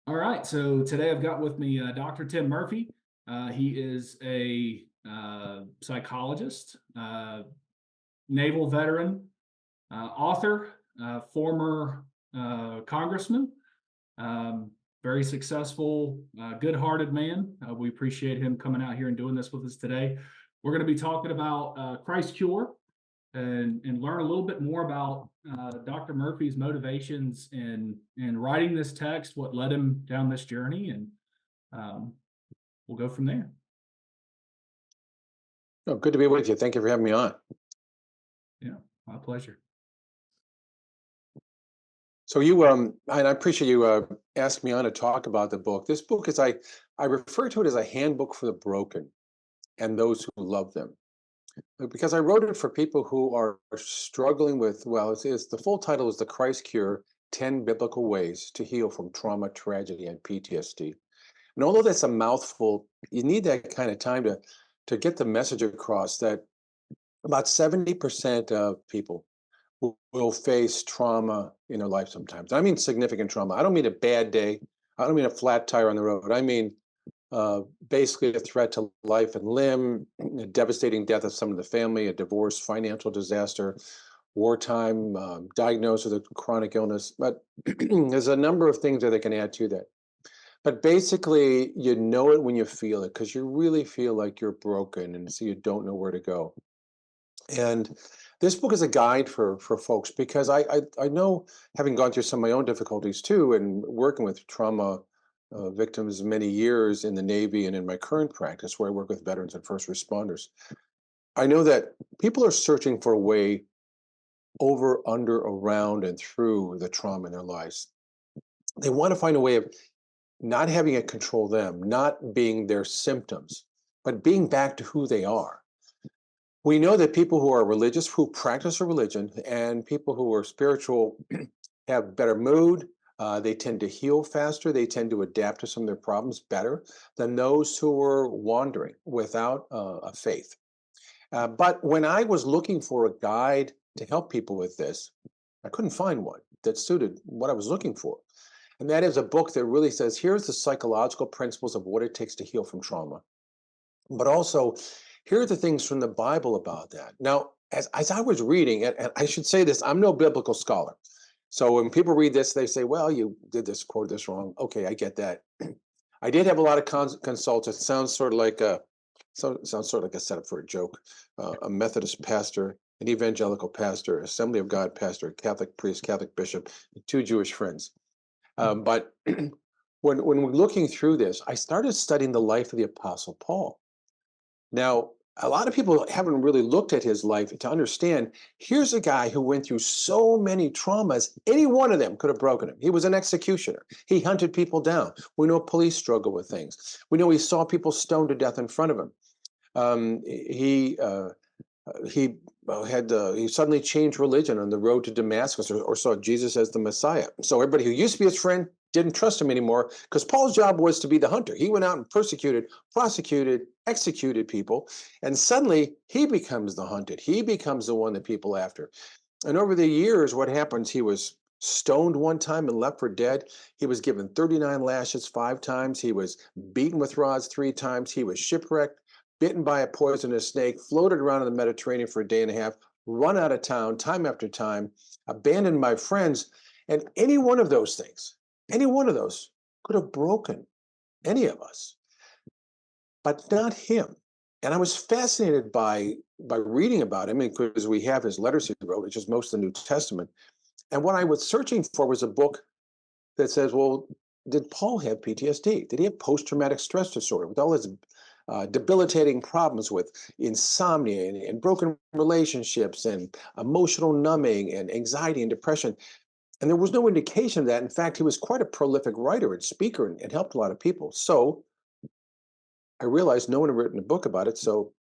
All right, so today I've got with me Dr. Tim Murphy. He is a psychologist, naval veteran, author, former congressman, um, very successful, good-hearted man. We appreciate him coming out here and doing this with us today. We're going to be talking about Christ Cure and learn a little bit more about Dr. Murphy's motivations in writing this text, what led him down this journey, and um, we'll go from there. Oh, good to be with you. Thank you for having me on. Yeah, my pleasure. So and I appreciate you asking me on to talk about the book. This book I refer to it as a handbook for the broken and those who love them, because I wrote it for people who are struggling with. Well, it's the full title is The Christ Cure: 10 Biblical Ways to Heal from Trauma, Tragedy, and PTSD. And although that's a mouthful, you need that kind of time to get the message across that about 70% of people will face trauma in their life sometimes. I mean significant trauma. I don't mean a bad day. I don't mean a flat tire on the road. I mean basically a threat to life and limb, a devastating death of someone in the family, a divorce, financial disaster, wartime, diagnosed with a chronic illness. But there's a number of things that they can add to that. But basically, you know it when you feel it, because you really feel like you're broken, and so you don't know where to go. And this book is a guide for folks, because I know, having gone through some of my own difficulties too, and working with trauma victims many years in the Navy and in my current practice where I work with veterans and first responders, I know that people are searching for a way over, under, around, and through the trauma in their lives. They want to find a way of not having it control them, not being their symptoms, but being back to who they are. We know that people who are religious, who practice a religion, and people who are spiritual have better mood. They tend to heal faster. They tend to adapt to some of their problems better than those who are wandering without a faith. But when I was looking for a guide to help people with this, I couldn't find one that suited what I was looking for. And that is a book that really says, here's the psychological principles of what it takes to heal from trauma. But also, here are the things from the Bible about that. Now, as I was reading it, and I should say this, I'm no biblical scholar. So when people read this, they say, well, you did this, quote this wrong. Okay, I get that. I did have a lot of consults. It sounds sort of like sounds sort of like a setup for a joke. A Methodist pastor, an evangelical pastor, Assembly of God pastor, Catholic priest, Catholic bishop, and two Jewish friends. But when we're looking through this, I started studying the life of the Apostle Paul. Now, a lot of people haven't really looked at his life to understand, here's a guy who went through so many traumas, any one of them could have broken him. He was an executioner. He hunted people down. We know police struggle with things. We know he saw people stoned to death in front of him. He suddenly changed religion on the road to Damascus, or saw Jesus as the Messiah. So everybody who used to be his friend didn't trust him anymore, because Paul's job was to be the hunter. He went out and persecuted, prosecuted, executed people, and suddenly he becomes the hunted. He becomes the one that people after. And over the years, what happens? He was stoned one time and left for dead. He was given 39 lashes 5 times. He was beaten with rods 3 times. He was shipwrecked, bitten by a poisonous snake, floated around in the Mediterranean for a day and a half, run out of town time after time, abandoned by friends. And any one of those things, any one of those could have broken any of us, but not him. And I was fascinated by reading about him, because we have his letters he wrote, which is most of the New Testament. And what I was searching for was a book that says, well, did Paul have PTSD? Did he have post-traumatic stress disorder with all his debilitating problems with insomnia and broken relationships and emotional numbing and anxiety and depression? And there was no indication of that. In fact, he was quite a prolific writer and speaker and helped a lot of people. So I realized no one had written a book about it. So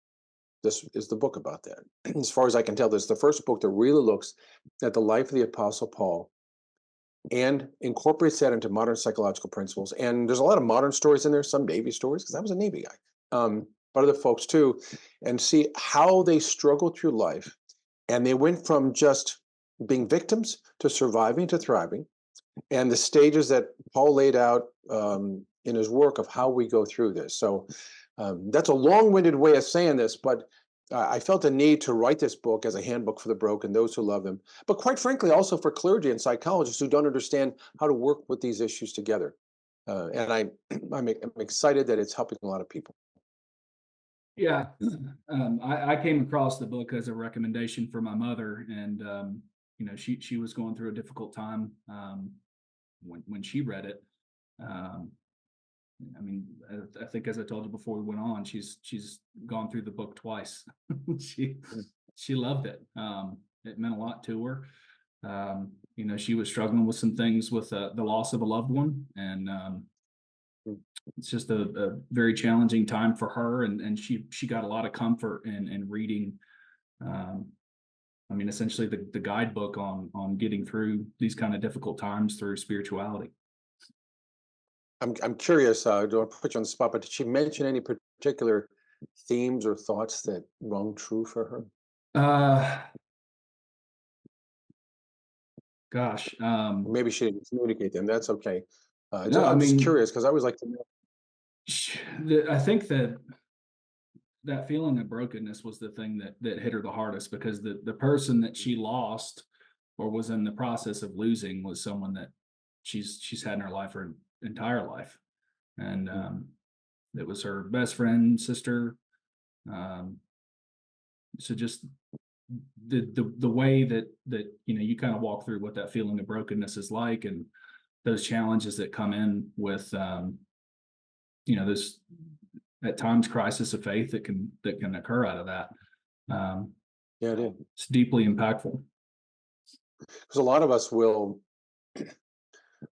this is the book about that. As far as I can tell, this is the first book that really looks at the life of the Apostle Paul and incorporates that into modern psychological principles. And there's a lot of modern stories in there, some Navy stories, because I was a Navy guy, but other folks too, and see how they struggled through life. And they went from just being victims to surviving to thriving, and the stages that Paul laid out in his work of how we go through this. So that's a long-winded way of saying this, but I felt a need to write this book as a handbook for the broken, those who love them, but quite frankly, also for clergy and psychologists who don't understand how to work with these issues together. And I'm excited that it's helping a lot of people. Yeah, I came across the book as a recommendation for my mother, and she was going through a difficult time when she read it. Um, I mean, I think as I told you before we went on, she's gone through the book twice. she Mm. she loved it. It meant a lot to her. She was struggling with some things with the loss of a loved one, and Mm. it's just a very challenging time for her, and she got a lot of comfort in reading. Um, I mean, essentially the guidebook on getting through these kind of difficult times through spirituality. I'm curious, don't want to put you on the spot, but did she mention any particular themes or thoughts that rung true for her? Uh, Gosh, Or maybe she didn't communicate them. That's okay. no, I I'm just mean, curious because I always like to know. I think that feeling of brokenness was the thing that hit her the hardest, because the person that she lost or was in the process of losing was someone that she's had in her life her entire life, and Mm. it was her best friend, sister. Um, so just the way that you kind of walk through what that feeling of brokenness is like, and those challenges that come in with this at times crisis of faith that can occur out of that. Um, Yeah, it is. it's deeply impactful. Because a lot of us will,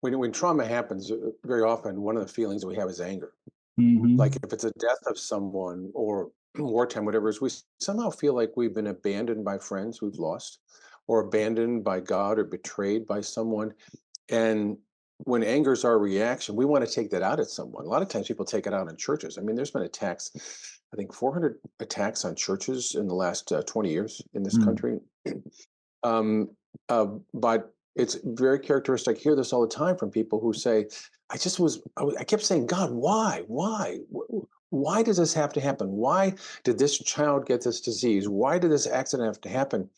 when trauma happens, very often one of the feelings we have is anger. Like Hmm. if it's a death of someone or wartime, whatever it is, we somehow feel like we've been abandoned by friends we've lost, or abandoned by God, or betrayed by someone. And when anger is our reaction, we want to take that out at someone. A lot of times people take it out on churches. I mean, there's been attacks, I think 400 attacks on churches in the last 20 years in this Mm. country. Um, but it's very characteristic. I hear this all the time from people who say, I kept saying, God, why? Why? Why does this have to happen? Why did this child get this disease? Why did this accident have to happen?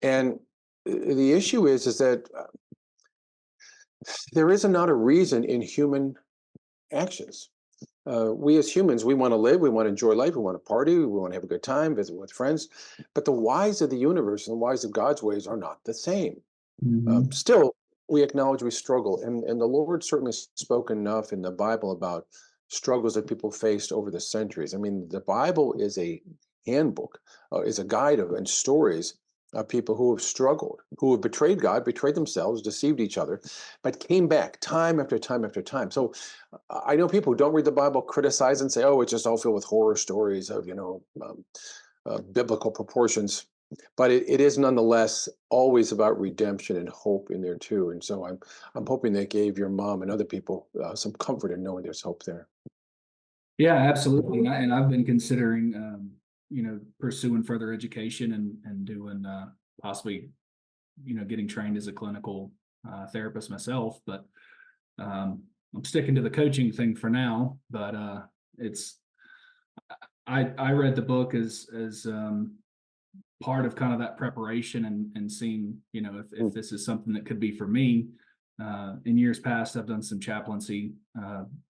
And the issue is that there is not a reason in human actions. We as humans, we want to live, we want to enjoy life, we want to party, we want to have a good time, visit with friends. But the whys of the universe and the whys of God's ways are not the same. Hmm. Still, we acknowledge we struggle, and the Lord certainly spoke enough in the Bible about struggles that people faced over the centuries. I mean, the Bible is a handbook, is a guide of and stories of people who have struggled, who have betrayed God, betrayed themselves, deceived each other, but came back time after time after time. So I know people who don't read the Bible criticize and say, "Oh, it's just all filled with horror stories of biblical proportions." But it is nonetheless always about redemption and hope in there too. And so I'm hoping that gave your mom and other people some comfort in knowing there's hope there. Yeah, absolutely. And I've been considering, pursuing further education and doing possibly, getting trained as a clinical therapist myself. But I'm sticking to the coaching thing for now. But it's I read the book as part of kind of that preparation, and seeing, if Mm. this is something that could be for me. In years past, I've done some chaplaincy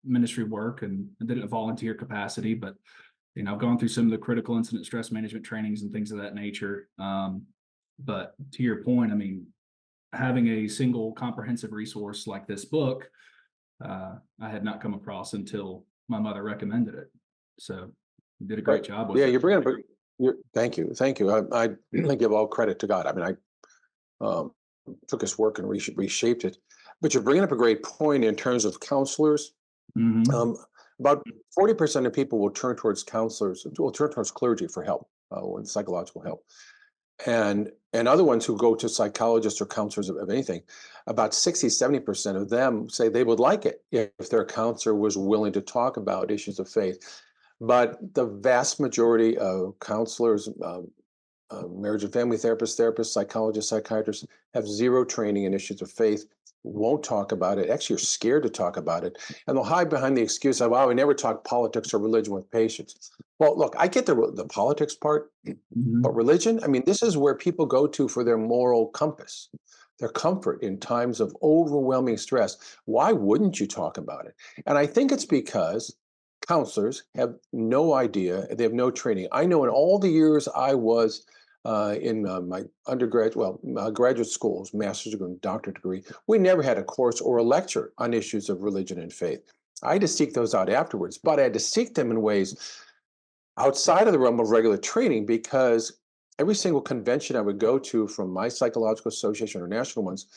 ministry work, and I did it in a volunteer capacity, but I've gone through some of the critical incident stress management trainings and things of that nature. But to your point, I mean, having a single comprehensive resource like this book, I had not come across until my mother recommended it. So you did a great But job with yeah, it. you're bringing up. Thank you, thank you. I give all credit to God. I mean, I took his work and reshaped it. But you're bringing up a great point in terms of counselors. Hmm. Um, about 40% of people will turn towards counselors, will turn towards clergy for help, with psychological help. And other ones who go to psychologists or counselors of anything, about 60, 70% of them say they would like it if their counselor was willing to talk about issues of faith. But the vast majority of counselors, marriage and family therapists, psychologists, psychiatrists have zero training in issues of faith, won't talk about it. Actually, are scared to talk about it. And they'll hide behind the excuse of, oh, we never talk politics or religion with patients. Well, look, I get the politics part, but Mhm. religion, I mean, this is where people go to for their moral compass, their comfort in times of overwhelming stress. Why wouldn't you talk about it? And I think it's because counselors have no idea, they have no training. I know in all the years I was in my graduate schools, master's degree, and doctorate degree, we never had a course or a lecture on issues of religion and faith. I had to seek those out afterwards, but I had to seek them in ways outside of the realm of regular training because every single convention I would go to from my psychological association or national ones,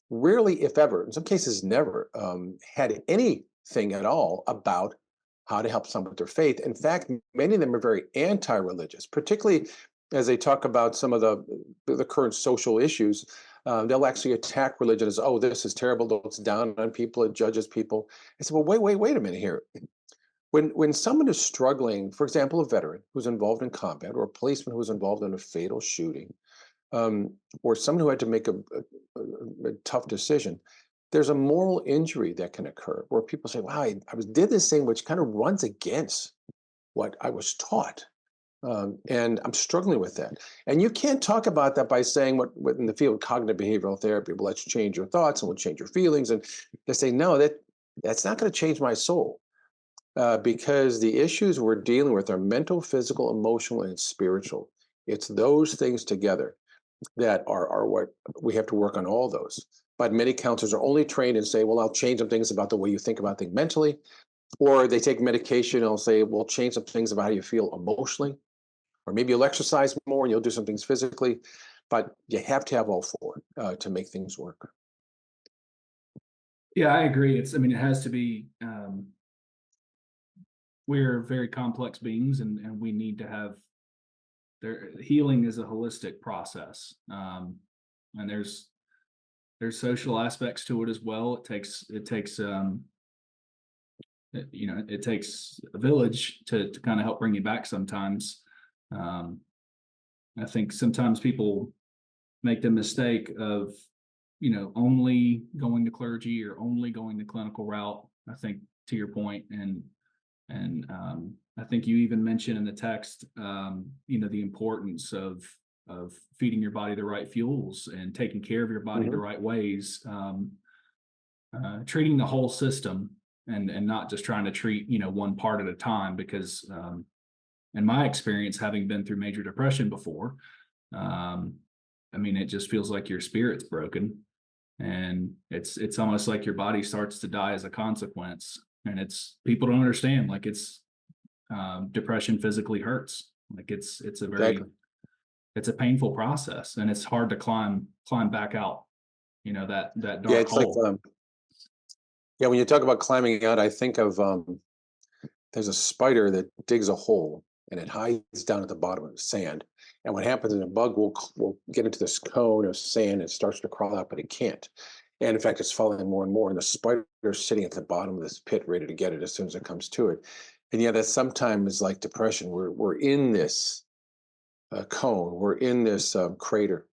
rarely, if ever, in some cases never, had anything at all about how to help someone with their faith. In fact, many of them are very anti-religious, particularly as they talk about some of the current social issues. They'll actually attack religion as, oh, this is terrible, it's down on people, it judges people. I said, well, wait a minute here. When someone is struggling, for example, a veteran who's involved in combat, or a policeman who's involved in a fatal shooting, or someone who had to make a tough decision, there's a moral injury that can occur where people say, wow, I did this thing which kind of runs against what I was taught. And I'm struggling with that. And you can't talk about that by saying what in the field of cognitive behavioral therapy, well, let's change your thoughts and we'll change your feelings. And they say, no, that's not going to change my soul. Because the issues we're dealing with are mental, physical, emotional, and spiritual. It's those things together that are what we have to work on, all those. But many counselors are only trained and say, well, I'll change some things about the way you think about things mentally. Or they take medication and I'll say, well, change some things about how you feel emotionally. Or maybe you'll exercise more and you'll do some things physically. But you have to have all four to make things work. Yeah, I agree. I mean, it has to be, we're very complex beings, and we need to have healing is a holistic process. And there's social aspects to it as well. It takes a village to kind of help bring you back sometimes. Um, I think sometimes people make the mistake of, only going to clergy or only going the clinical route. I think, to your point, and I think you even mentioned in the text, the importance of feeding your body the right fuels and taking care of your body the Mhm. right ways, treating the whole system, and not just trying to treat one part at a time. Because in my experience, having been through major depression before, um, I mean, it just feels like your spirit's broken, and it's almost like your body starts to die as a consequence. And it's people don't understand, like, it's depression physically hurts. Like, Exactly. it's a painful process, and it's hard to climb back out, that Yeah, dark it's like, hole. yeah, when you talk about climbing out, I think of there's a spider that digs a hole and it hides down at the bottom of the sand. And what happens is a bug will get into this cone of sand and starts to crawl out, but it can't. And in fact, it's falling more and more. And the spider's sitting at the bottom of this pit, ready to get it as soon as it comes to it. And yeah, that sometimes is like depression. We're in this cone, we're in this crater,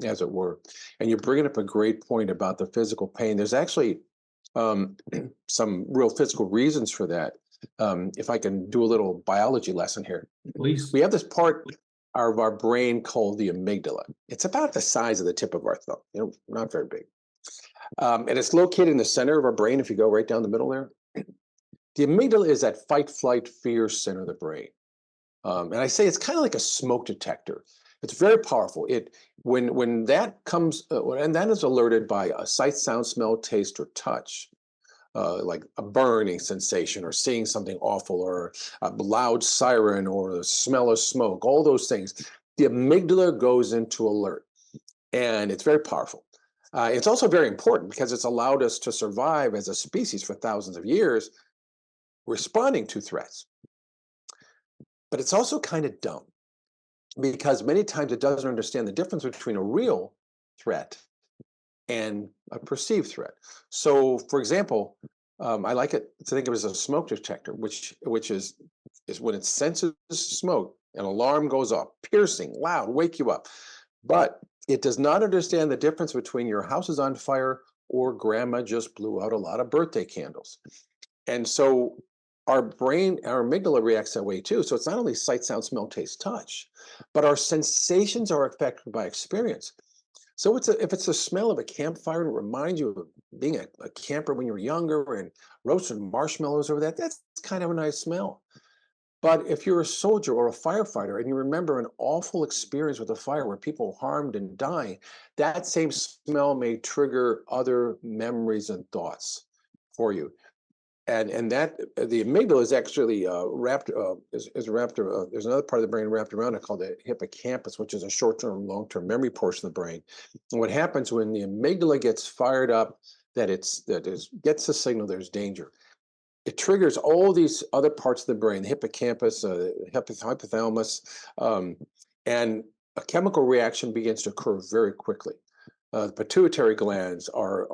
as it were. And you're bringing up a great point about the physical pain. There's actually um, some real physical reasons for that. If I can do a little biology lesson here, Please. we have this part of our brain called the amygdala. It's about the size of the tip of our thumb, not very big. And it's located in the center of our brain. If you go right down the middle there, the amygdala is that fight, flight, fear center of the brain. And I say it's kind of like a smoke detector. It's very powerful. When that comes, and that is alerted by a sight, sound, smell, taste, or touch, like a burning sensation or seeing something awful or a loud siren or the smell of smoke, all those things, the amygdala goes into alert, and it's very powerful. It's also very important because it's allowed us to survive as a species for thousands of years, responding to threats. But it's also kind of dumb because many times it doesn't understand the difference between a real threat and a perceived threat. So, for example, I like it to think of it as a smoke detector, which is when it senses smoke, An alarm goes off, piercing, loud, wake you up. But it does not understand the difference between your house is on fire or grandma just blew out a lot of birthday candles. And so our brain, our amygdala reacts that way too. So it's not only sight, sound, smell, taste, touch, but our sensations are affected by experience. So if it's the smell of a campfire and it reminds you of being a camper when you were younger and roasted marshmallows over that, that's kind of a nice smell. But if you're a soldier or a firefighter and you remember an awful experience with a fire where people harmed and dying, that same smell may trigger other memories and thoughts for you. And that the amygdala is actually is wrapped. There's another part of the brain wrapped around it called the hippocampus, which is a short-term, long-term memory portion of the brain. And what happens when the amygdala gets fired up, gets the signal there's danger, it triggers all these other parts of the brain, the hippocampus, hypothalamus, and a chemical reaction begins to occur very quickly. The pituitary glands are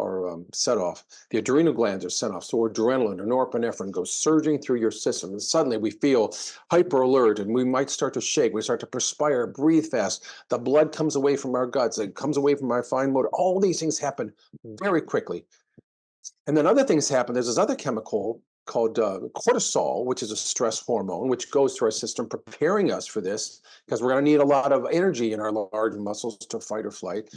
set off. The adrenal glands are set off. So adrenaline or norepinephrine goes surging through your system. And suddenly we feel hyper alert and we might start to shake. We start to perspire, breathe fast. The blood comes away from our guts. It comes away from our fine motor. All these things happen very quickly. And then other things happen. There's this other chemical called cortisol, which is a stress hormone, which goes through our system, preparing us for this because we're going to need a lot of energy in our large muscles to fight or flight.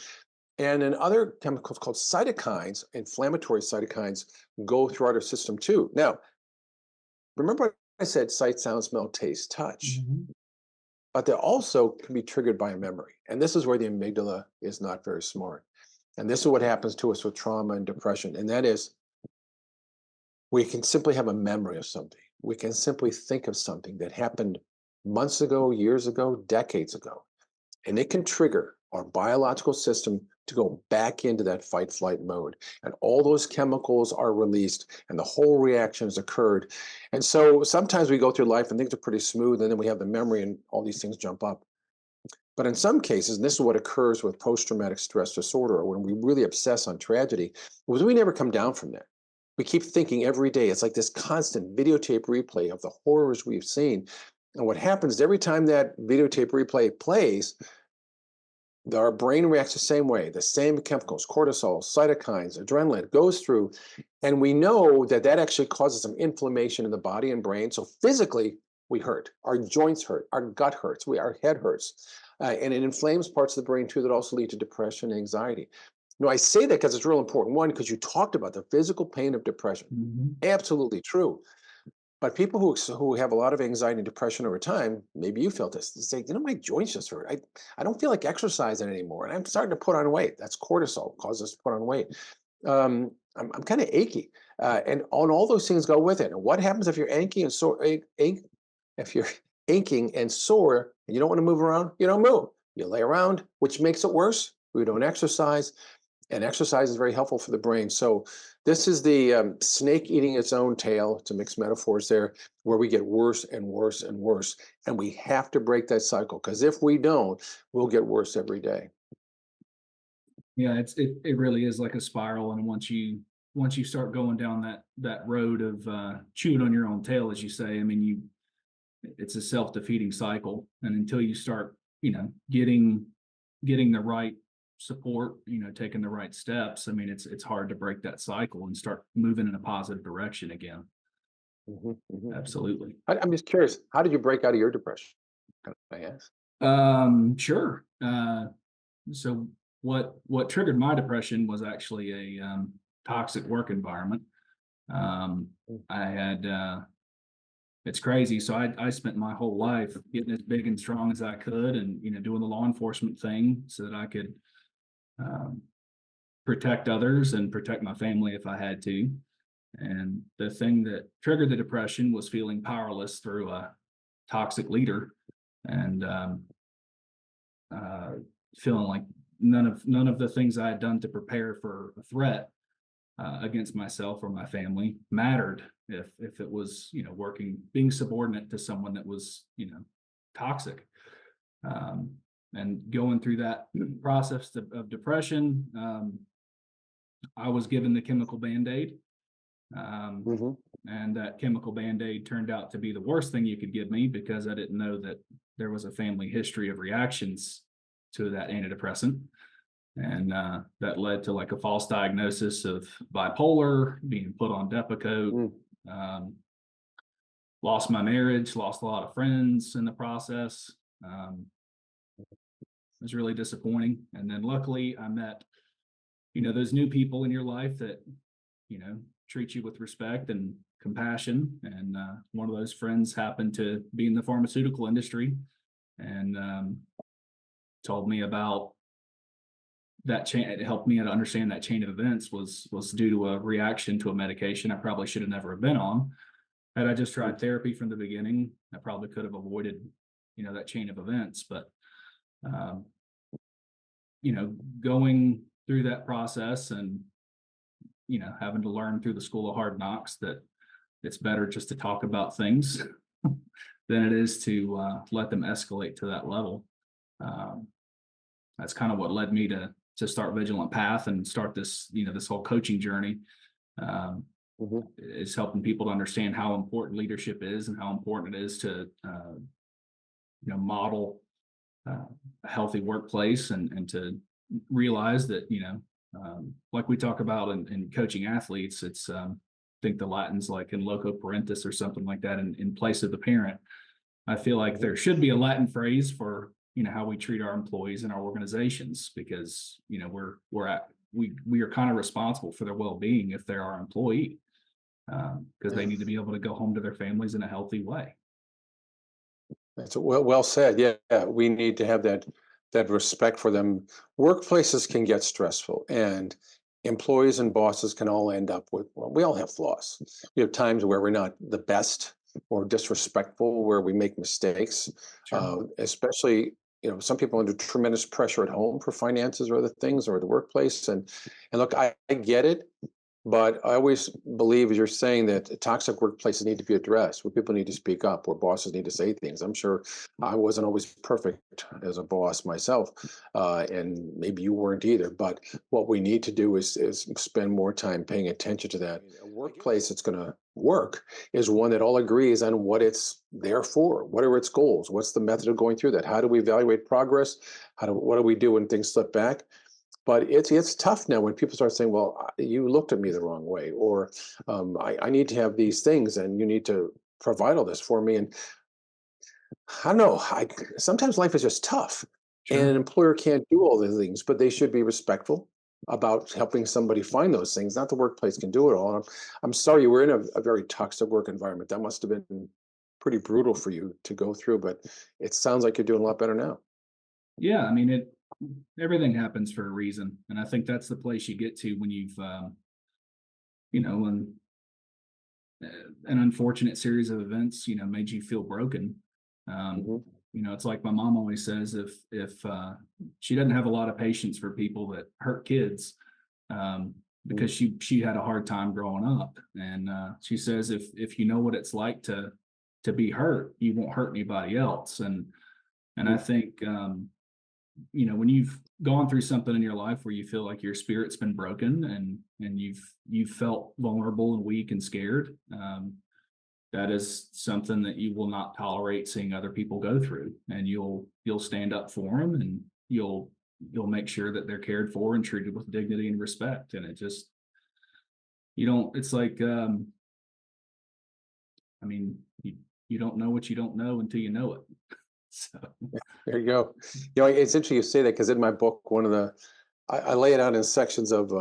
And then other chemicals called cytokines, inflammatory cytokines, go throughout our system too. Now, remember what I said, sight, sound, smell, taste, touch. But they also can be triggered by a memory. And this is where the amygdala is not very smart. And this is what happens to us with trauma and depression. And that is, we can simply have a memory of something. We can simply think of something that happened months ago, years ago, decades ago. And it can trigger our biological system to go back into that fight flight mode. And all those chemicals are released and the whole reaction has occurred. And so sometimes we go through life and things are pretty smooth and then we have the memory and all these things jump up. But in some cases, and this is what occurs with post-traumatic stress disorder, or when we really obsess on tragedy, was we never come down from that. We keep thinking every day. It's like this constant videotape replay of the horrors we've seen. And what happens is every time that videotape replay plays, our brain reacts the same way. The same chemicals, cortisol, cytokines, adrenaline goes through. And we know that that actually causes some inflammation in the body and brain. So physically, we hurt. Our joints hurt. Our gut hurts. Our head hurts. And it inflames parts of the brain too that also lead to depression and anxiety. No, I say that because it's real important. One, because you talked about the physical pain of depression. Absolutely true. But people who have a lot of anxiety and depression over time, maybe you felt this, say, my joints just hurt. I don't feel like exercising anymore. And I'm starting to put on weight. That's cortisol, causes us to put on weight. I'm kind of achy. And all those things go with it. And what happens if you're achy and sore? If you're aching and sore and you don't want to move around, you don't move. You lay around, which makes it worse. We don't exercise. And exercise is very helpful for the brain. So this is the snake eating its own tail, to mix metaphors there, where we get worse and worse and worse. And we have to break that cycle, because if we don't, we'll get worse every day. Yeah, it really is like a spiral. And once you start going down that road of chewing on your own tail, as you say, I mean, it's a self-defeating cycle. And until you start, getting the right support, taking the right steps, I mean, it's hard to break that cycle and start moving in a positive direction again. Absolutely. I'm just curious, how did you break out of your depression? Can I ask? Sure. So what triggered my depression was actually a toxic work environment. I had it's crazy. So I spent my whole life getting as big and strong as I could, and doing the law enforcement thing so that I could protect others and protect my family if I had to. And the thing that triggered the depression was feeling powerless through a toxic leader, and feeling like none of the things I had done to prepare for a threat against myself or my family mattered if it was being subordinate to someone that was toxic. And going through that process of depression, I was given the chemical Band-Aid. And that chemical Band-Aid turned out to be the worst thing you could give me, because I didn't know that there was a family history of reactions to that antidepressant. And that led to like a false diagnosis of bipolar, being put on Depakote, um, lost my marriage, lost a lot of friends in the process. It was really disappointing. And then luckily I met, those new people in your life that, treat you with respect and compassion. And one of those friends happened to be in the pharmaceutical industry, and told me about that chain. It helped me to understand that chain of events was due to a reaction to a medication I probably should have never been on. Had I just tried therapy from the beginning, I probably could have avoided, that chain of events. But going through that process and, having to learn through the school of hard knocks that it's better just to talk about things than it is to let them escalate to that level. That's kind of what led me to start Vigilant Path and start this, this whole coaching journey. Is helping people to understand how important leadership is and how important it is to, model a healthy workplace, and to realize that, like we talk about in coaching athletes, it's, I think the Latin's like in loco parentis or something like that, in place of the parent. I feel like there should be a Latin phrase for, how we treat our employees in our organizations, because, we are kind of responsible for their well-being if they're our employee, because they need to be able to go home to their families in a healthy way. That's well said. Yeah, we need to have that respect for them. Workplaces can get stressful, and employees and bosses can all end up with, well, we all have flaws. We have times where we're not the best or disrespectful, where we make mistakes. Sure. Especially, some people are under tremendous pressure at home for finances or other things, or the workplace. And look, I get it. But I always believe, as you're saying, that toxic workplaces need to be addressed, where people need to speak up, where bosses need to say things. I'm sure I wasn't always perfect as a boss myself, and maybe you weren't either. But what we need to do is spend more time paying attention to that. A workplace that's going to work is one that all agrees on what it's there for. What are its goals? What's the method of going through that? How do we evaluate progress? What do we do when things slip back? But it's tough now when people start saying, well, you looked at me the wrong way, or I need to have these things and you need to provide all this for me. And I don't know, sometimes life is just tough, and Sure. an employer can't do all the things, but they should be respectful about helping somebody find those things. Not the workplace can do it all. I'm sorry you were in a very toxic work environment. That must have been pretty brutal for you to go through, but it sounds like you're doing a lot better now. Yeah, I mean, everything happens for a reason, and I think that's the place you get to when you've, when an unfortunate series of events, made you feel broken. Mhm. It's like my mom always says, if she doesn't have a lot of patience for people that hurt kids, because she had a hard time growing up, and she says if you know what it's like to be hurt, you won't hurt anybody else. And I think, when you've gone through something in your life where you feel like your spirit's been broken, and you've felt vulnerable and weak and scared, that is something that you will not tolerate seeing other people go through, and you'll stand up for them, and you'll make sure that they're cared for and treated with dignity and respect. And it just, you don't, it's like, I mean, you don't know what you don't know until you know it. So There you go. It's interesting you say that, because in my book, I lay it out in sections of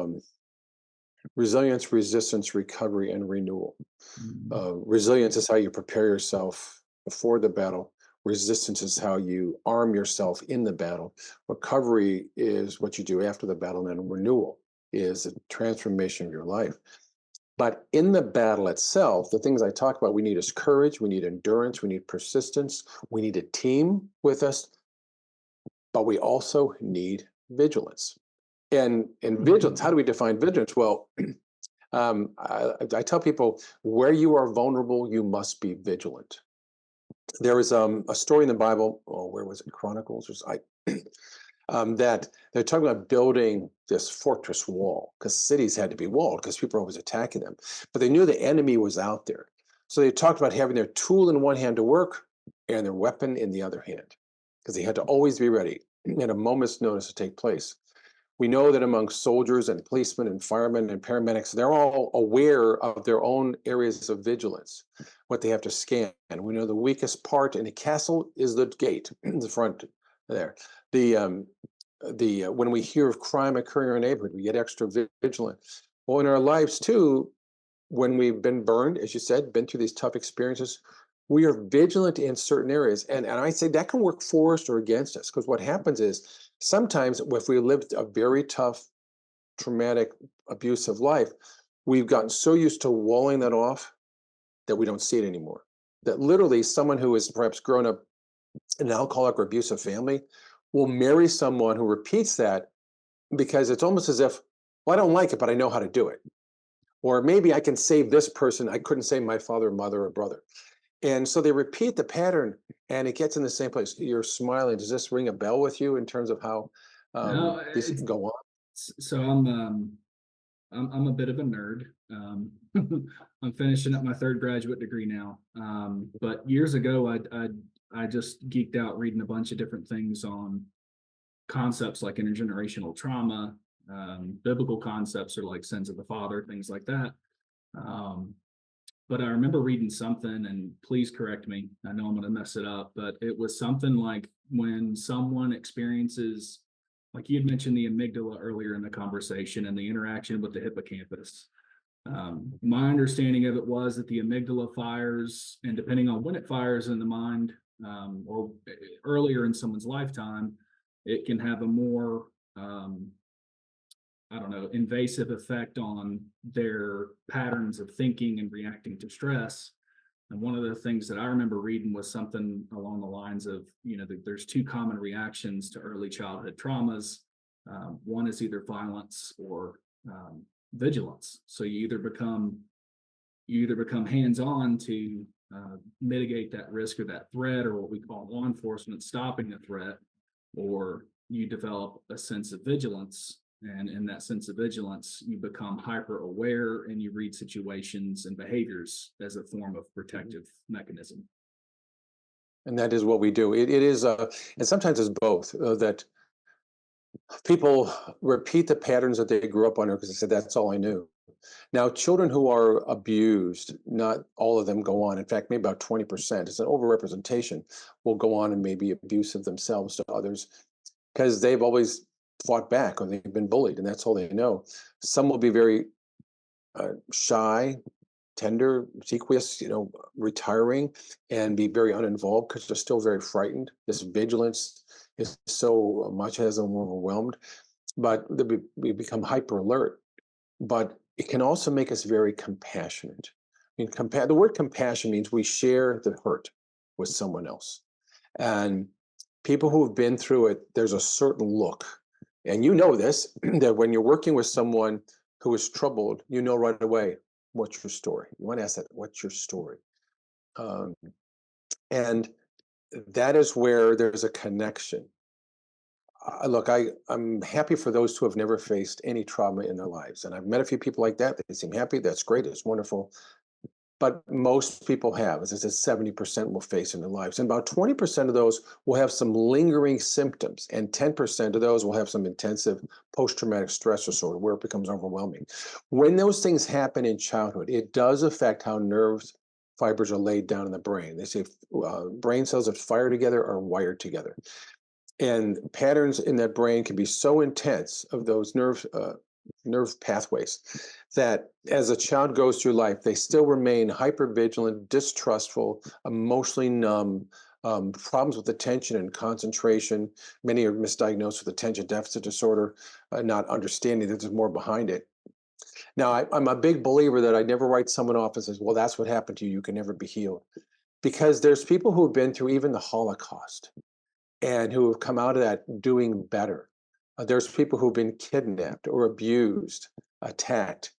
resilience, resistance, recovery, and renewal. mhm, Resilience is how you prepare yourself before the battle. Resistance is how you arm yourself in the battle. Recovery is what you do after the battle, and then renewal is the transformation of your life. But in the battle itself, the things I talk about, we need is courage, we need endurance, we need persistence, we need a team with us, but we also need vigilance. And vigilance, how do we define vigilance? Well, I tell people, where you are vulnerable, you must be vigilant. There was a story in the Bible, oh, where was it? Chronicles, that they're talking about building this fortress wall, because cities had to be walled because people were always attacking them. But they knew the enemy was out there. So they talked about having their tool in one hand to work and their weapon in the other hand, because they had to always be ready at a moment's notice to take place. We know that among soldiers and policemen and firemen and paramedics, they're all aware of their own areas of vigilance, what they have to scan. We know the weakest part in a castle is the gate, the front there. When we hear of crime occurring in our neighborhood, we get extra vigilant. Well, in our lives too, when we've been burned, as you said, been through these tough experiences, we are vigilant in certain areas. And I say that can work for us or against us, because what happens is sometimes if we lived a very tough, traumatic, abusive life, we've gotten so used to walling that off that we don't see it anymore. That literally someone who has perhaps grown up in an alcoholic or abusive family will marry someone who repeats that, because it's almost as if, well, I don't like it, but I know how to do it. Or maybe I can save this person. I couldn't save my father, mother, or brother. And so they repeat the pattern, and it gets in the same place. You're smiling. Does this ring a bell with you in terms of how No, these it's go on? so I'm a bit of a nerd. I'm finishing up my third graduate degree now. But years ago, I just geeked out reading a bunch of different things on concepts like intergenerational trauma, biblical concepts or like sins of the father, things like that. But I remember reading something, and please correct me, I know I'm going to mess it up, but it was something like when someone experiences, like you had mentioned the amygdala earlier in the conversation and the interaction with the hippocampus. My understanding of it was that the amygdala fires, and depending on when it fires in the mind, or earlier in someone's lifetime, it can have a more I don't know, invasive effect on their patterns of thinking and reacting to stress. And one of the things that I remember reading was something along the lines of, there's two common reactions to early childhood traumas. One is either violence or vigilance. So you either become hands-on to mitigate that risk or that threat, or what we call law enforcement stopping the threat, or you develop a sense of vigilance. And in that sense of vigilance, you become hyper aware and you read situations and behaviors as a form of protective mechanism. And that is what we do. It is, and sometimes it's both, that people repeat the patterns that they grew up under because they said, that's all I knew. Now, children who are abused, not all of them go on. In fact, maybe about 20%, it's an overrepresentation, will go on and maybe abusive themselves to others because they've always fought back or they've been bullied and that's all they know. Some will be very shy, tender, obsequious, retiring and be very uninvolved because they're still very frightened. This vigilance is so much has them overwhelmed, but we become hyper alert. But it can also make us very compassionate. I mean, the word compassion means we share the hurt with someone else. And people who have been through it, there's a certain look. And you know this, that when you're working with someone who is troubled, you know right away, what's your story? You want to ask that, what's your story? And that is where there's a connection. Look, I'm happy for those who have never faced any trauma in their lives. And I've met a few people like that. They seem happy. That's great. It's wonderful. But most people have, as I said, 70% will face in their lives. And about 20% of those will have some lingering symptoms. And 10% of those will have some intensive post-traumatic stress disorder where it becomes overwhelming. When those things happen in childhood, it does affect how nerves fibers are laid down in the brain. They say brain cells that fire together are wired together. And patterns in that brain can be so intense of those nerve pathways that as a child goes through life, they still remain hypervigilant, distrustful, emotionally numb, problems with attention and concentration. Many are misdiagnosed with attention deficit disorder, not understanding that there's more behind it. Now, I'm a big believer that I never write someone off and says, well, that's what happened to you. You can never be healed. Because there's people who have been through even the Holocaust and who have come out of that doing better. There's people who've been kidnapped or abused, attacked,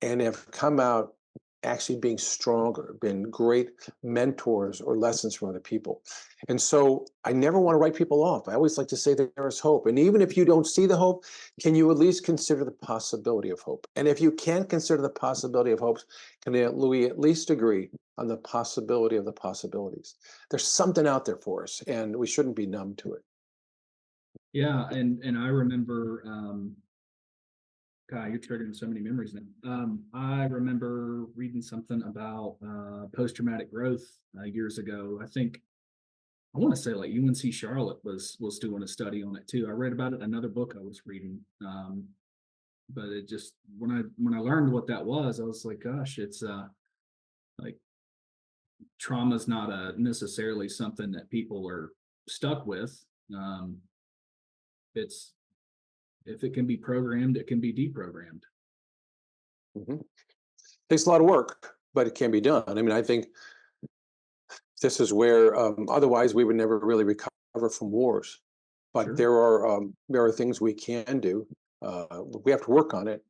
and have come out actually being stronger, been great mentors or lessons from other people. And so I never want to write people off. I always like to say that there is hope. And even if you don't see the hope, can you at least consider the possibility of hope? And if you can't consider the possibility of hope, can we at least agree on the possibility of the possibilities. There's something out there for us, and we shouldn't be numb to it. Yeah, and I remember, God, you're triggering so many memories now. I remember reading something about post-traumatic growth years ago. I want to say like UNC Charlotte was doing a study on it too. I read about it in another book I was reading. But it just when I learned what that was, I was like, gosh, it's like trauma is not necessarily something that people are stuck with. It's if it can be programmed, it can be deprogrammed. Mhm. Takes a lot of work, but it can be done. I mean, I think this is where otherwise we would never really recover from wars. But Sure. there are things we can do. We have to work on it.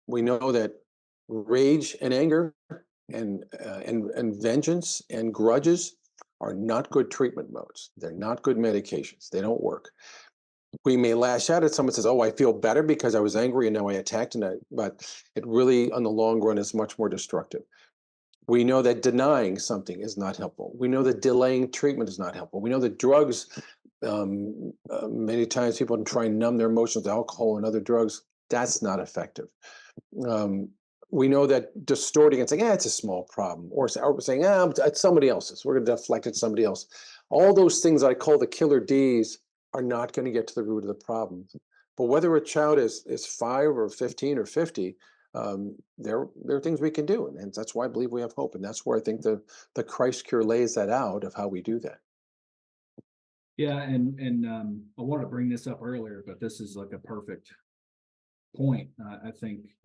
We know that rage and anger and vengeance and grudges are not good treatment modes. They're not good medications. They don't work. We may lash out at someone says, "Oh, I feel better because I was angry and now I attacked," but it really, on the long run, is much more destructive. We know that denying something is not helpful. We know that delaying treatment is not helpful. We know that drugs, many times people try and numb their emotions with alcohol and other drugs. That's not effective. Um, we know that distorting and saying, "Yeah, it's a small problem," or saying, "Ah, it's somebody else's. We're going to deflect it to somebody else." All those things I call the killer D's are not going to get to the root of the problem. But whether a child is 5 or 15 or 50, there are things we can do, and that's why I believe we have hope, and that's where I think the Christ cure lays that out of how we do that. Yeah, and I wanted to bring this up earlier, but this is like a perfect point. I think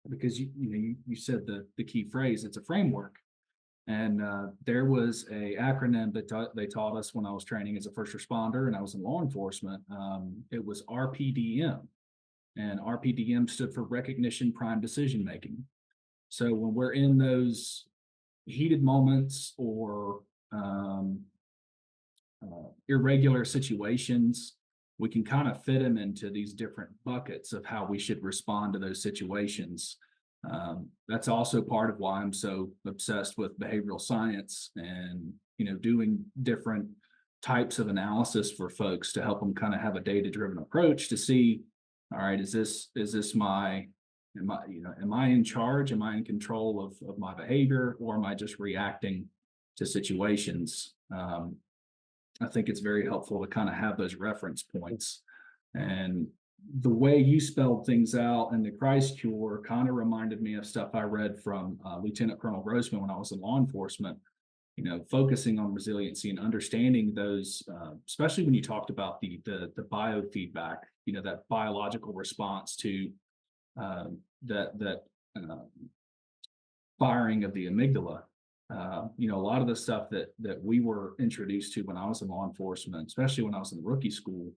because you said the key phrase. It's a framework, and there was a acronym that they taught us when I was training as a first responder and I was in law enforcement. It was RPDM, and RPDM stood for recognition, prime decision making. So when we're in those heated moments or irregular situations, we can kind of fit them into these different buckets of how we should respond to those situations. That's also part of why I'm so obsessed with behavioral science and doing different types of analysis for folks to help them kind of have a data-driven approach to see, all right, is this my am I in charge? Am I in control of my behavior, or am I just reacting to situations? I think it's very helpful to kind of have those reference points. And the way you spelled things out in the Christ Cure kind of reminded me of stuff I read from Lieutenant Colonel Grossman when I was in law enforcement, focusing on resiliency and understanding those, especially when you talked about the biofeedback, that biological response to that firing of the amygdala. A lot of the stuff that we were introduced to when I was in law enforcement, especially when I was in rookie school,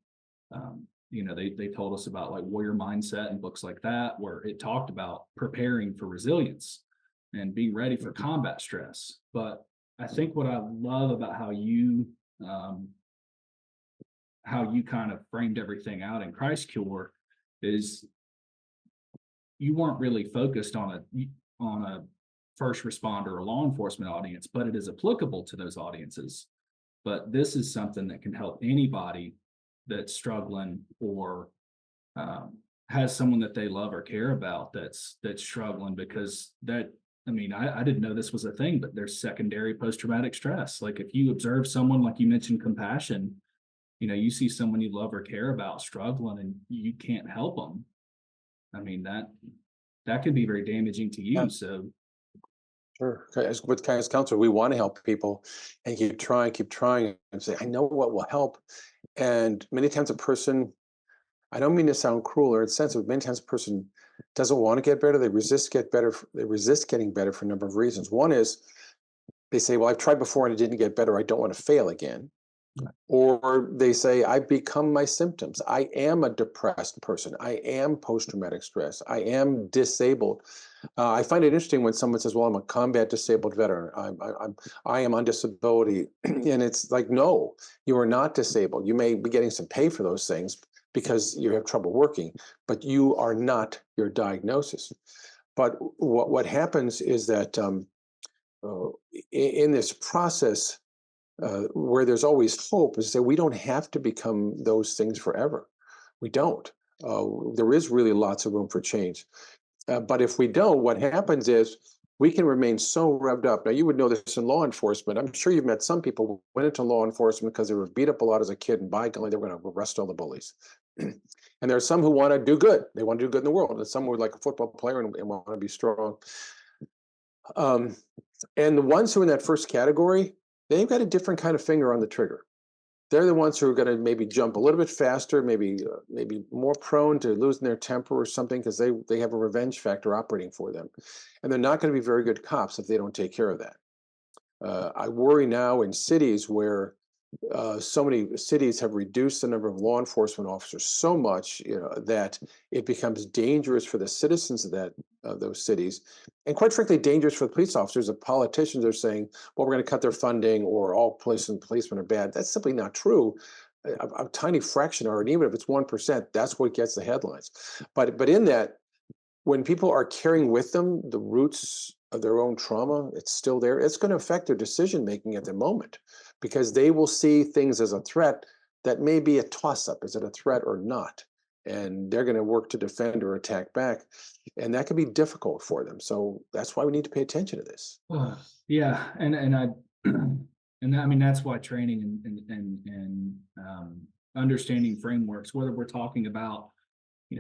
they told us about like warrior mindset and books like that, where it talked about preparing for resilience and being ready for combat stress. But I think what I love about how you kind of framed everything out in Christ Cure is you weren't really focused on a first responder or law enforcement audience, but it is applicable to those audiences. But this is something that can help anybody that's struggling or has someone that they love or care about that's struggling, because I didn't know this was a thing, but there's secondary post-traumatic stress. Like if you observe someone, like you mentioned, compassion, you see someone you love or care about struggling and you can't help them. That could be very damaging to you. Yeah. So Sure. With guidance counselor, we want to help people and keep trying, and say, "I know what will help." And many times a person, I don't mean to sound cruel or insensitive, many times a person doesn't want to get better. They resist they resist getting better for a number of reasons. One is they say, "Well, I've tried before and it didn't get better. I don't want to fail again." Or they say, "I've become my symptoms. I am a depressed person. I am post-traumatic stress. I am disabled." I find it interesting when someone says, "Well, I'm a combat disabled veteran. I am on disability," and it's like, no, you are not disabled. You may be getting some pay for those things because you have trouble working, but you are not your diagnosis. But what happens is that uh, in this process, where there's always hope, is that we don't have to become those things forever. We don't. There is really lots of room for change. But if we don't, what happens is we can remain so revved up. Now, you would know this in law enforcement. I'm sure you've met some people who went into law enforcement because they were beat up a lot as a kid, and by golly, they were going to arrest all the bullies. And there are some who want to do good. They want to do good in the world. And some were like a football player and want to be strong. Um, and the ones who are in that first category, they've got a different kind of finger on the trigger. They're the ones who are going to maybe jump a little bit faster, maybe more prone to losing their temper or something, because they have a revenge factor operating for them, and they're not going to be very good cops if they don't take care of that. I worry now in cities where so many cities have reduced the number of law enforcement officers so much, that it becomes dangerous for the citizens of those cities, and quite frankly, dangerous for the police officers. The politicians are saying, "Well, we're going to cut their funding," or "All policemen are bad." That's simply not true. A tiny fraction are, and even if it's 1%, that's what gets the headlines. But in that, when people are carrying with them the roots of their own trauma, it's still there. It's going to affect their decision making at the moment, because they will see things as a threat that may be a toss up. Is it a threat or not? And they're going to work to defend or attack back. And that can be difficult for them. So that's why we need to pay attention to this. Yeah, and I and I mean that's why training and understanding frameworks, whether we're talking about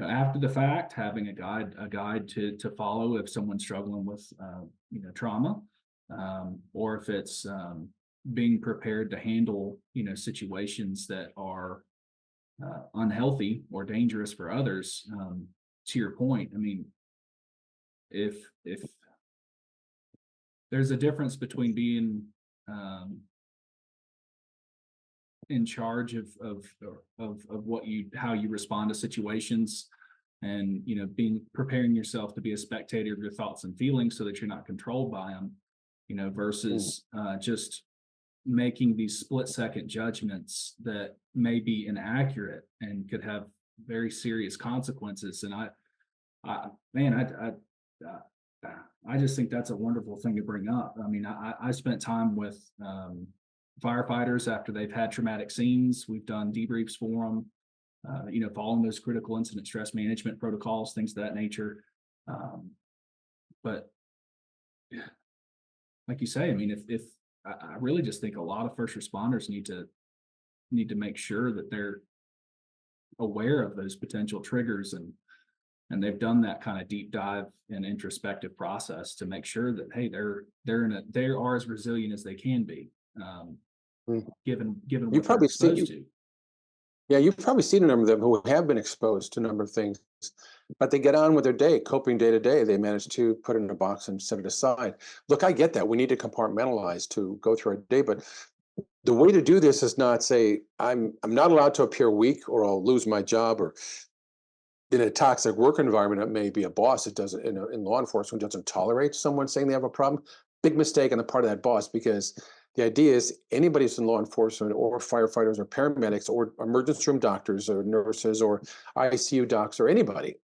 after the fact, having a guide to follow if someone's struggling with trauma, or if it's being prepared to handle situations that are unhealthy or dangerous for others. To your point, I mean, if there's a difference between being in charge of how you respond to situations, and being preparing yourself to be a spectator of your thoughts and feelings so that you're not controlled by them, versus just making these split-second judgments that may be inaccurate and could have very serious consequences. And I just think that's a wonderful thing to bring up. I mean, I spent time with firefighters after they've had traumatic scenes. We've done debriefs for them, following those critical incident stress management protocols, things of that nature. But like you say, I mean, if I really just think a lot of first responders need to make sure that they're aware of those potential triggers, and they've done that kind of deep dive and introspective process to make sure that, hey, they are as resilient as they can be, given You what they're probably exposed see, to. Yeah, you've probably seen a number of them who have been exposed to a number of things, but they get on with their day, coping day to day. They manage to put it in a box and set it aside. Look, I get that. We need to compartmentalize to go through our day, but the way to do this is not say, I'm not allowed to appear weak or I'll lose my job, or in a toxic work environment, it may be a boss that doesn't, in law enforcement, doesn't tolerate someone saying they have a problem. Big mistake on the part of that boss, because the idea is anybody who's in law enforcement or firefighters or paramedics or emergency room doctors or nurses or ICU docs or anybody,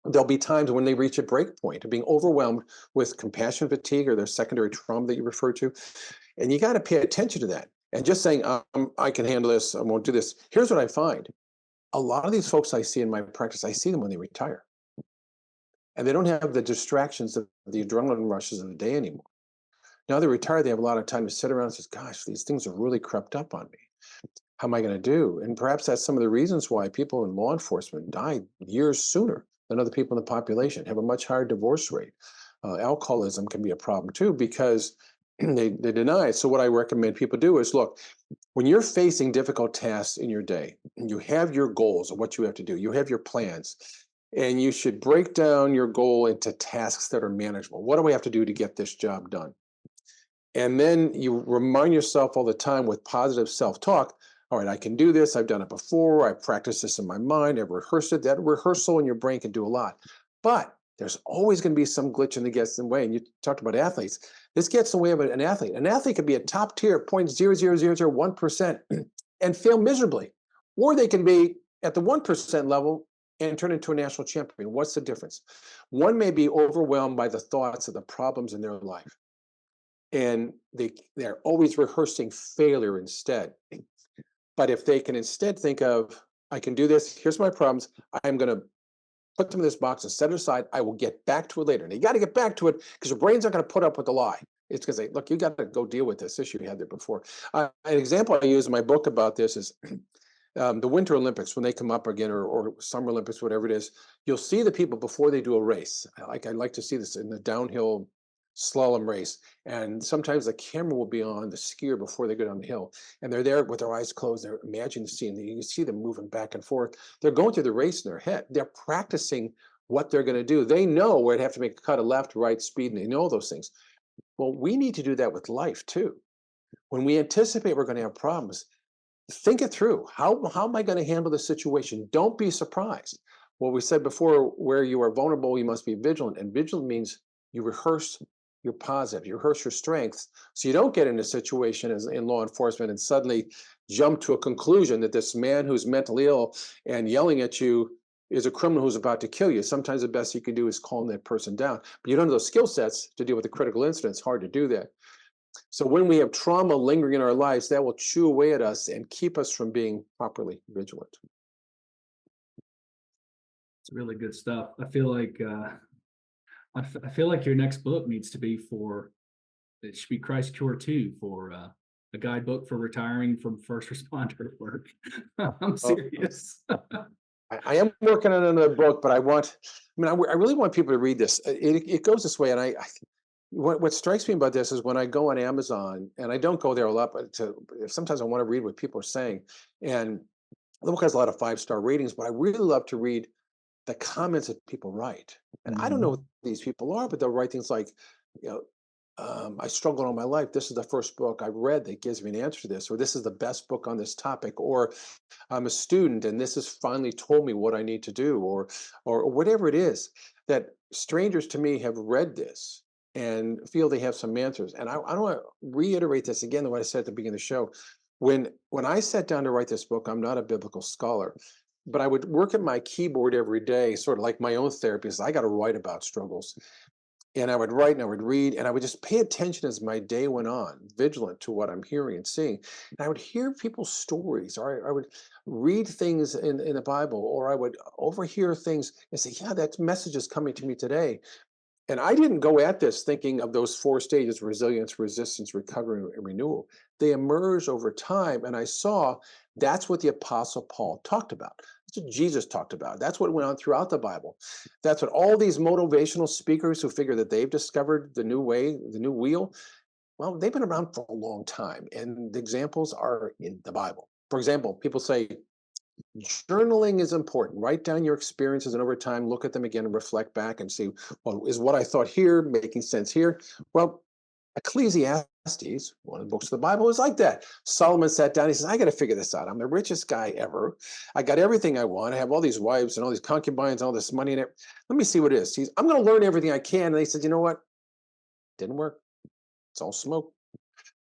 there'll be times when they reach a break point of being overwhelmed with compassion fatigue or their secondary trauma that you refer to. And you got to pay attention to that. And just saying, I can handle this, I won't do this. Here's what I find. A lot of these folks I see in my practice, I see them when they retire. And they don't have the distractions of the adrenaline rushes of the day anymore. Now they're retired, they have a lot of time to sit around and say, gosh, these things are really crept up on me. How am I going to do? And perhaps that's some of the reasons why people in law enforcement die years sooner than other people in the population, have a much higher divorce rate. Alcoholism can be a problem too, because they deny it. So what I recommend people do is, look, when you're facing difficult tasks in your day, you have your goals of what you have to do, you have your plans, and you should break down your goal into tasks that are manageable. What do we have to do to get this job done? And then you remind yourself all the time with positive self-talk, all right, I can do this. I've done it before. I've practiced this in my mind. I've rehearsed it. That rehearsal in your brain can do a lot. But there's always going to be some glitch in the gets in the way. And you talked about athletes. This gets in the way of an athlete. An athlete could be a top tier 0.00001% and fail miserably. Or they can be at the 1% level and turn into a national champion. What's the difference? One may be overwhelmed by the thoughts of the problems in their life. and they're always rehearsing failure instead. But if they can instead think of, I can do this, here's my problems, I'm going to put them in this box and set it aside, I will get back to it later. And you got to get back to it because your brain's not going to put up with the lie. It's going to say, look, you got to go deal with this issue you had there before. An example I use in my book about this is the Winter Olympics, when they come up again, or Summer Olympics, whatever it is, you'll see the people before they do a race. I like to see this in the downhill slalom race. And sometimes the camera will be on the skier before they go down the hill. And they're there with their eyes closed. They're imagining the scene. You can see them moving back and forth. They're going through the race in their head. They're practicing what they're going to do. They know where they have to make a cut, a left, right, speed, and they know those things. Well, we need to do that with life too. When we anticipate we're going to have problems, think it through. How am I going to handle the situation? Don't be surprised. What we said before, where you are vulnerable, you must be vigilant. And vigilant means you rehearse your positive, you rehearse your strengths, so you don't get in a situation as in law enforcement and suddenly jump to a conclusion that this man who's mentally ill and yelling at you is a criminal who's about to kill you. Sometimes the best you can do is calm that person down. But you don't have those skill sets to deal with a critical incident. It's hard to do that. So when we have trauma lingering in our lives, that will chew away at us and keep us from being properly vigilant. It's really good stuff. I feel like I feel like your next book needs to be it should be Christ Cure 2 for a guidebook for retiring from first responder work. I'm serious. I am working on another book, but I really want people to read this. It goes this way, and what strikes me about this is when I go on Amazon, and I don't go there a lot, but sometimes I want to read what people are saying. And the book has a lot of 5-star ratings, but I really love to read the comments that people write. And I don't know who these people are, but they'll write things like, I struggled all my life. This is the first book I've read that gives me an answer to this, or this is the best book on this topic, or I'm a student and this has finally told me what I need to do, or whatever it is, that strangers to me have read this and feel they have some answers. And I want to reiterate this again, what I said at the beginning of the show. When I sat down to write this book, I'm not a biblical scholar, but I would work at my keyboard every day, sort of like my own therapy, because I got to write about struggles. And I would write and I would read and I would just pay attention as my day went on, vigilant to what I'm hearing and seeing. And I would hear people's stories, or I would read things in the Bible, or I would overhear things and say, yeah, that message is coming to me today. And I didn't go at this thinking of those 4 stages: resilience, resistance, recovery, and renewal. They emerged over time. And I saw that's what the Apostle Paul talked about. That's what Jesus talked about. That's what went on throughout the Bible. That's what all these motivational speakers who figure that they've discovered the new way, the new wheel, well, they've been around for a long time. And the examples are in the Bible. For example, people say, journaling is important. Write down your experiences and over time, look at them again and reflect back and see, well, is what I thought here making sense here? Well, Ecclesiastes, one of the books of the Bible, is like that. Solomon sat down, he says, I got to figure this out. I'm the richest guy ever. I got everything I want. I have all these wives and all these concubines, all this money in it. Let me see what it is. I'm going to learn everything I can. And they said, you know what? Didn't work. It's all smoke.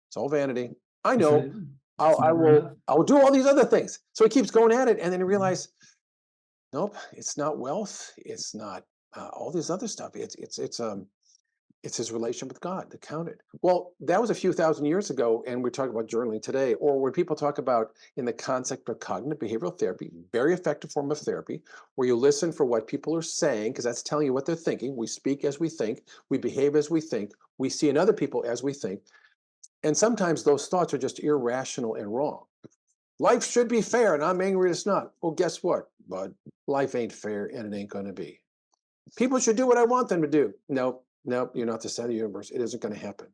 It's all vanity. I know. I will do all these other things. So he keeps going at it. And then he realized, nope, it's not wealth. It's not all this other stuff. It's his relationship with God that counted. Well, that was a few thousand years ago, and we're talking about journaling today. Or when people talk about in the concept of cognitive behavioral therapy, very effective form of therapy, where you listen for what people are saying, because that's telling you what they're thinking. We speak as we think, we behave as we think, we see in other people as we think. And sometimes those thoughts are just irrational and wrong. Life should be fair, and I'm angry it's not. Well, guess what, bud? Life ain't fair, and it ain't going to be. People should do what I want them to do. No, you're not the center of the universe. It isn't going to happen.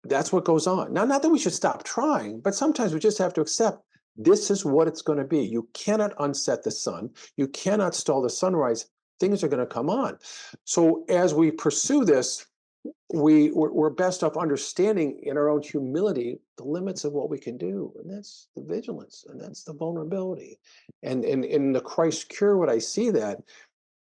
That's what goes on. Now, not that we should stop trying, but sometimes we just have to accept this is what it's going to be. You cannot unset the sun. You cannot stall the sunrise. Things are going to come on. So as we pursue this, we're best off understanding in our own humility the limits of what we can do. And that's the vigilance, and that's the vulnerability. And in the Christ Cure, what I see that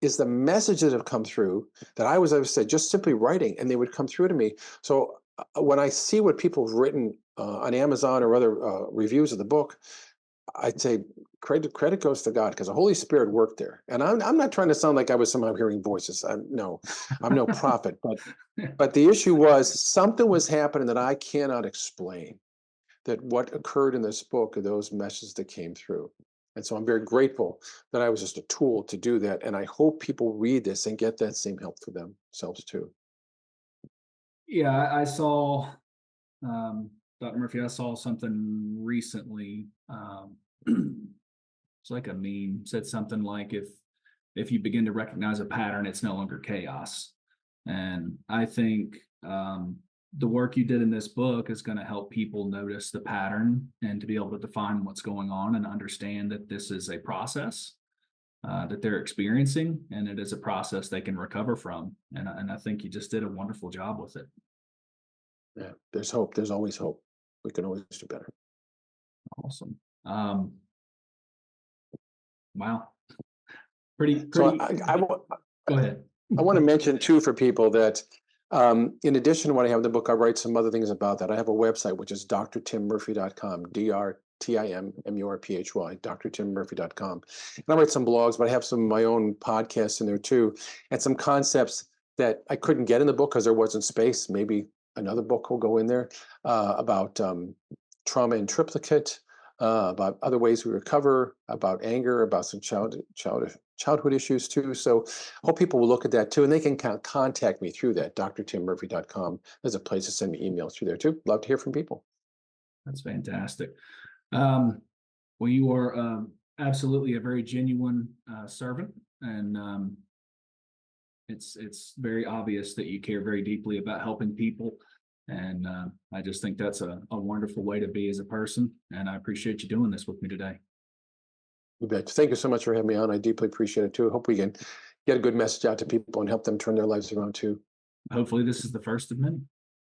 is the messages that have come through that I would say, just simply writing, and they would come through to me. So when I see what people have written on Amazon or other reviews of the book, I'd say, credit goes to God because the Holy Spirit worked there. And I'm not trying to sound like I was somehow hearing voices. I'm no prophet, but the issue was something was happening that I cannot explain. That what occurred in this book are those messages that came through. And so I'm very grateful that I was just a tool to do that. And I hope people read this and get that same help for themselves too. Yeah, I saw, Dr. Murphy, I saw something recently. It's like a meme, said something like if you begin to recognize a pattern, it's no longer chaos. And I think the work you did in this book is going to help people notice the pattern and to be able to define what's going on and understand that this is a process that they're experiencing, and it is a process they can recover from. And I think you just did a wonderful job with it. Yeah, there's hope. There's always hope. We can always do better. Awesome. Wow. Pretty. So Go ahead. I want to mention too for people that in addition to what I have in the book, I write some other things about that. I have a website, which is drtimmurphy.com, DRTIMMURPHY, drtimmurphy.com. And I write some blogs, but I have some of my own podcasts in there too, and some concepts that I couldn't get in the book because there wasn't space. Maybe another book will go in there about trauma in triplicate, about other ways we recover, about anger, about some childhood issues too. So I hope people will look at that too, and they can contact me through that, drtimmurphy.com. There's a place to send me emails through there too. Love to hear from people. That's fantastic. Well, you are absolutely a very genuine servant, and it's very obvious that you care very deeply about helping people. And I just think that's a wonderful way to be as a person. And I appreciate you doing this with me today. You bet. Thank you so much for having me on. I deeply appreciate it too. Hope we can get a good message out to people and help them turn their lives around too. Hopefully, this is the first of many.